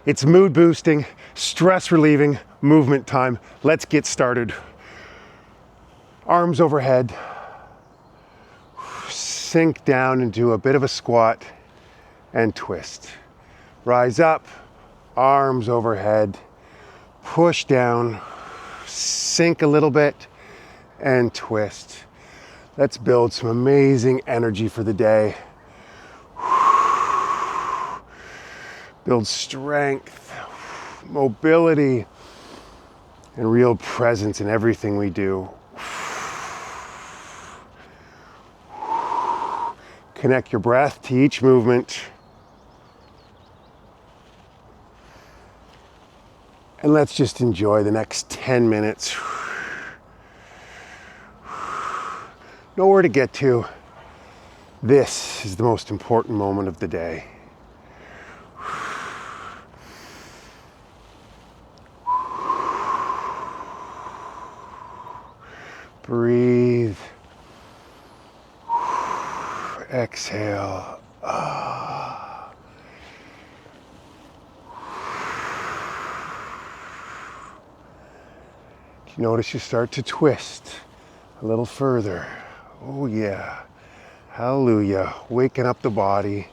It's mood boosting, stress relieving movement time. Let's get started. Arms overhead. Sink down into a bit of a squat and twist. Rise up, arms overhead, push down, sink a little bit and twist. Let's build some amazing energy for the day. Build strength, mobility, and real presence in everything we do. Connect your breath to each movement. And let's just enjoy the next 10 minutes. Nowhere to get to. This is the most important moment of the day. Breathe. Exhale. You notice you start to twist a little further. Oh yeah. Hallelujah. Waking up the body.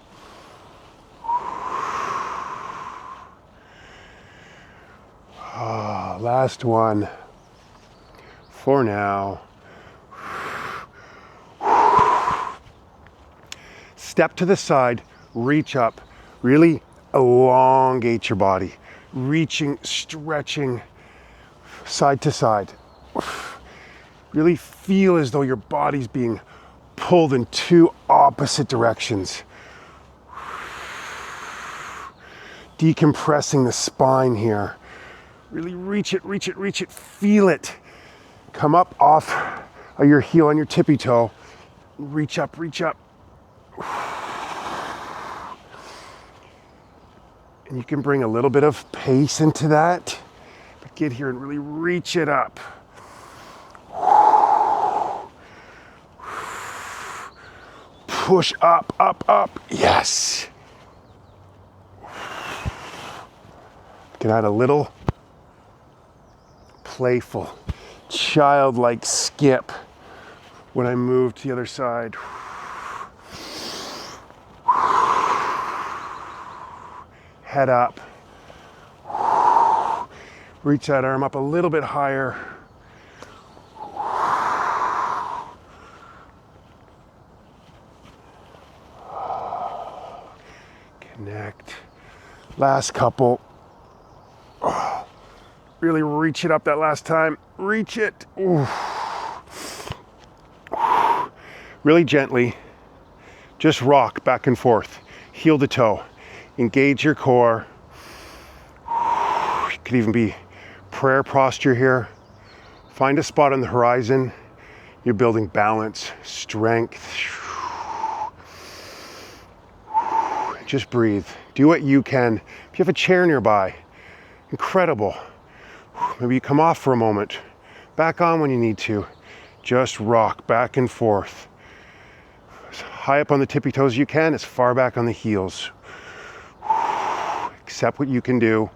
Last one for now. Step to the side, reach up, really elongate your body, reaching, stretching side to side. Really feel as though your body's being pulled in two opposite directions. Decompressing the spine here. Really reach it, reach it, reach it, feel it. Come up off of your heel on your tippy toe. Reach up, reach up. And you can bring a little bit of pace into that, but get here and really reach it up. Push up, up, up. Yes. You can add a little playful, childlike skip when I move to the other side. Head up. Reach that arm up a little bit higher. Connect. Last couple. Really reach it up that last time. Reach it. Ooh. Really gently. Just rock back and forth. Heel to toe. Engage your core. It could even be prayer posture here. Find a spot on the horizon. You're building balance, strength. Just breathe. Do what you can. If you have a chair nearby, incredible. Maybe you come off for a moment. Back on when you need to. Just rock back and forth. As high up on the tippy toes as you can, as far back on the heels. Accept what you can do.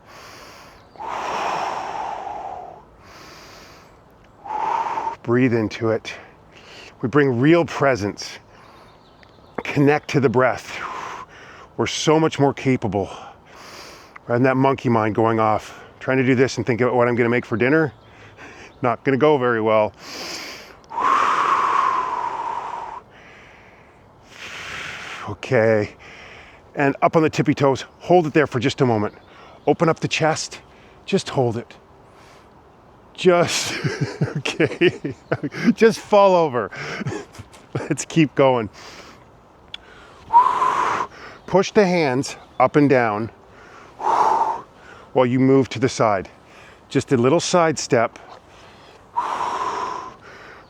Breathe into it. We bring real presence. Connect to the breath. We're so much more capable. Rather than that monkey mind going off, trying to do this and think about what I'm going to make for dinner. Not going to go very well. Okay. And up on the tippy toes, hold it there for just a moment. Open up the chest, just hold it. Just, okay, just fall over. Let's keep going. Push the hands up and down while you move to the side. Just a little side step.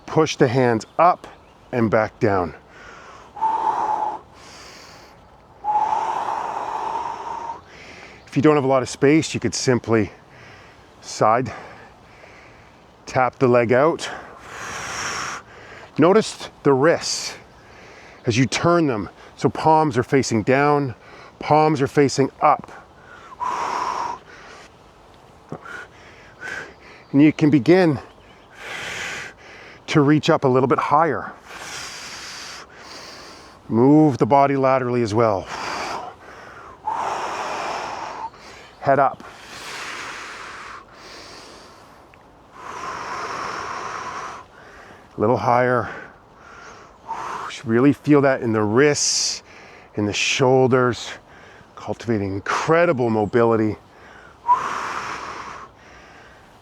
Push the hands up and back down. If you don't have a lot of space, you could simply side tap the leg out. Notice the wrists as you turn them. So palms are facing down, palms are facing up. And you can begin to reach up a little bit higher. Move the body laterally as well. Head up. A little higher. Really feel that in the wrists, in the shoulders, cultivating incredible mobility.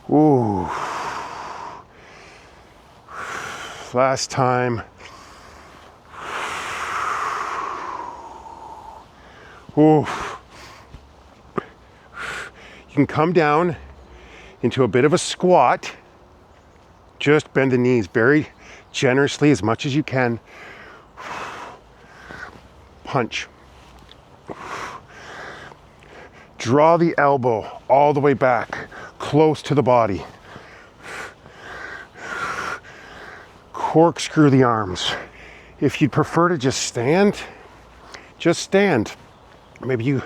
Ooh. Last time. Ooh. You can come down into a bit of a squat. Just bend the knees very generously as much as you can. Punch. Draw the elbow all the way back, close to the body. Corkscrew the arms. If you'd prefer to just stand. Maybe you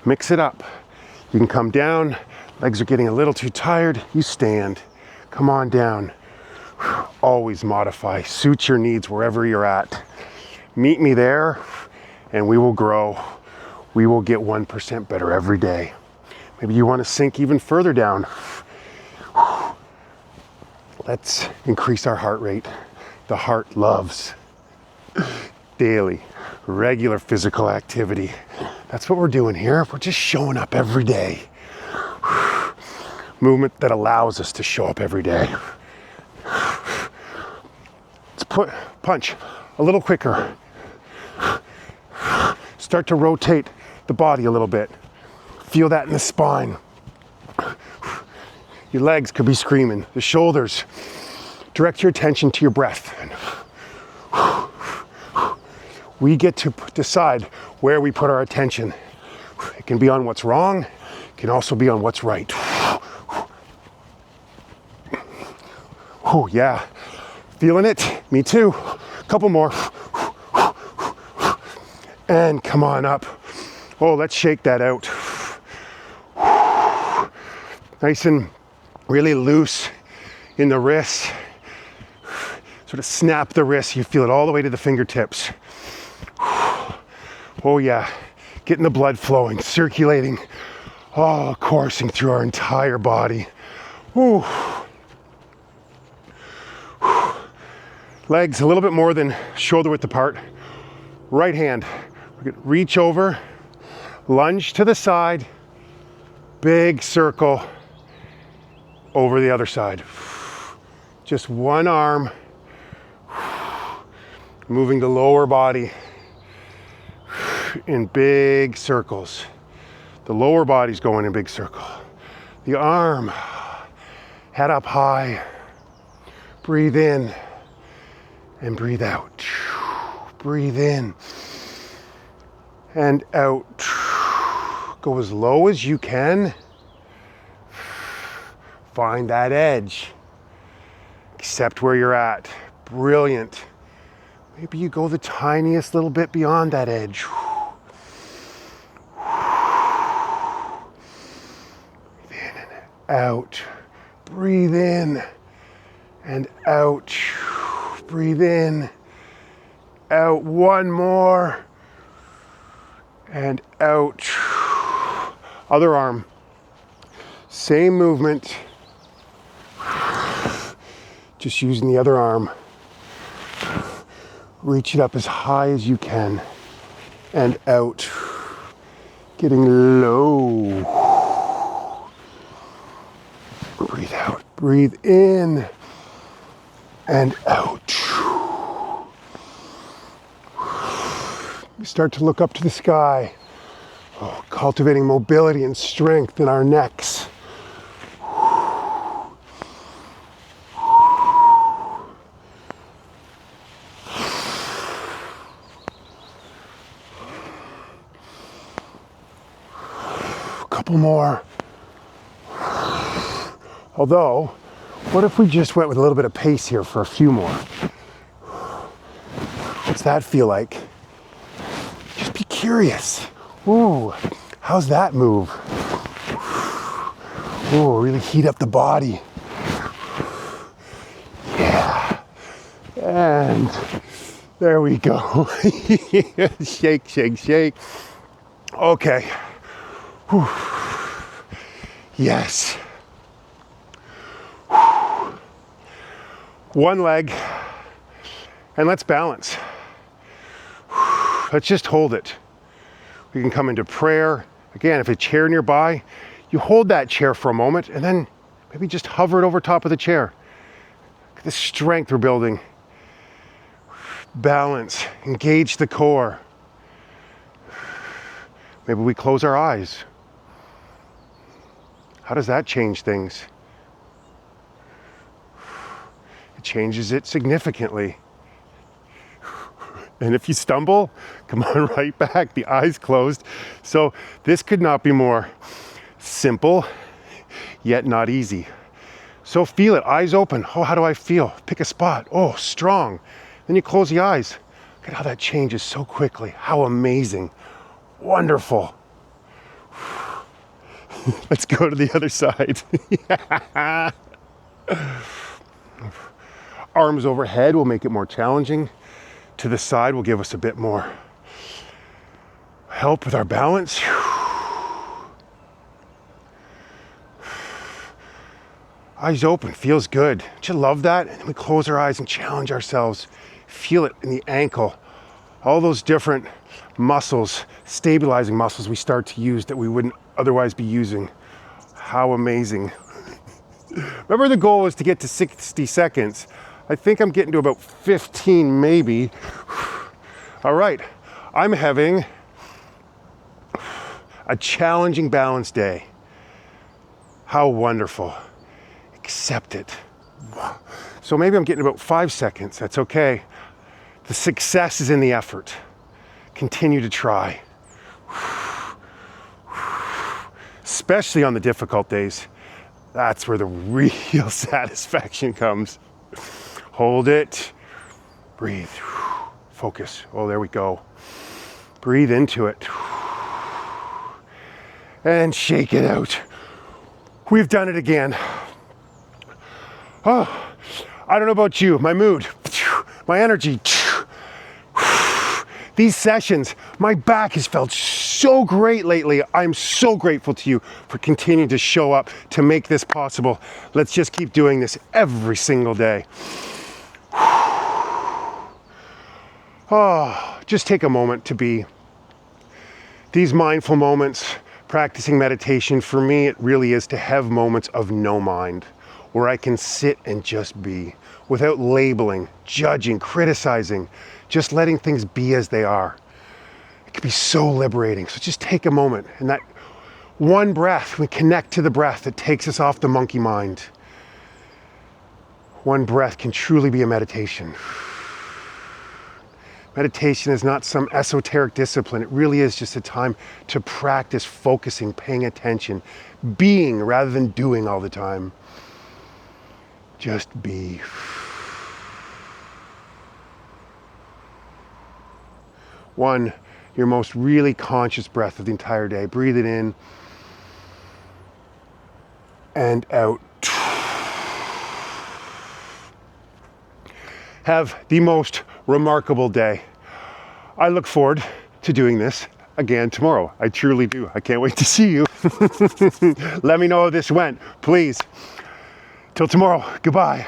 mix it up. You can come down, legs are getting a little too tired, you stand. Come on down. Always modify, suit your needs wherever you're at. Meet me there and we will grow. We will get 1% better every day. Maybe you want to sink even further down. Let's increase our heart rate. The heart loves daily, regular physical activity. That's what we're doing here. We're just showing up every day. Movement that allows us to show up every day. Let's punch a little quicker. Start to rotate the body a little bit. Feel that in the spine. Your legs could be screaming. The shoulders. Direct your attention to your breath. We get to decide where we put our attention. It can be on what's wrong. It can also be on what's right. Oh yeah, feeling it? Me too. Couple more. And come on up. Oh, let's shake that out. Nice and really loose in the wrists. Sort of snap the wrists. You feel it all the way to the fingertips. Oh yeah, getting the blood flowing, circulating, all coursing through our entire body. Ooh. Legs a little bit more than shoulder width apart. Right hand, we're gonna reach over, lunge to the side, big circle over the other side. Just one arm, moving the lower body in big circles. The lower body's going in big circle. The arm, head up high. Breathe in and breathe out. Breathe in and out. Go as low as you can. Find that edge. Accept where you're at. Brilliant. Maybe you go the tiniest little bit beyond that edge. Breathe in and out. Breathe in and out. Breathe in, out. One more. And out. Other arm. Same movement. Just using the other arm. Reach it up as high as you can. And out. Getting low. Breathe out. Breathe in. And out. We start to look up to the sky. Oh, cultivating mobility and strength in our necks. Couple more. Although, what if we just went with a little bit of pace here for a few more? What's that feel like? Just be curious. Ooh, how's that move? Oh, really heat up the body. Yeah. And there we go. Shake, shake, shake. Okay. Whew. Yes. Whew. One leg. And let's balance. Whew. Let's just hold it. We can come into prayer. Again, if a chair nearby, you hold that chair for a moment and then maybe just hover it over top of the chair. Look at the strength we're building. Balance, engage the core. Maybe we close our eyes. How does that change things? It changes it significantly. And if you stumble, come on right back, the eyes closed. So this could not be more simple, yet not easy. So feel it, eyes open. Oh, how do I feel? Pick a spot. Oh, strong. Then you close the eyes. Look at how that changes so quickly. How amazing. Wonderful. Let's go to the other side. Arms overhead will make it more challenging. To the side will give us a bit more help with our balance. Eyes open, feels good. Don't you love that? And then we close our eyes and challenge ourselves. Feel it in the ankle. All those different muscles, stabilizing muscles we start to use that we wouldn't otherwise be using. How amazing. Remember the goal was to get to 60 seconds. I think I'm getting to about 15 maybe. All right, I'm having a challenging balance day. How wonderful. Accept it. So maybe I'm getting about 5 seconds. That's okay. The success is in the effort. Continue to try. Especially on the difficult days. That's where the real satisfaction comes. Hold it. Breathe. Focus. Oh, there we go. Breathe into it. And shake it out. We've done it again. Oh, I don't know about you, my mood, my energy. These sessions, my back has felt so great lately. I'm so grateful to you for continuing to show up to make this possible. Let's just keep doing this every single day. Oh, just take a moment to be. These mindful moments, practicing meditation, for me, it really is to have moments of no mind, where I can sit and just be without labeling, judging, criticizing, just letting things be as they are. It can be so liberating. So just take a moment, and that one breath, we connect to the breath that takes us off the monkey mind. One breath can truly be a meditation. Meditation is not some esoteric discipline. It really is just a time to practice focusing, paying attention, being rather than doing all the time. Just be. One, your most really conscious breath of the entire day. Breathe it in and out. Have the most remarkable day. I look forward to doing this again tomorrow. I truly do. I can't wait to see you. Let me know how this went, please. Till tomorrow, goodbye.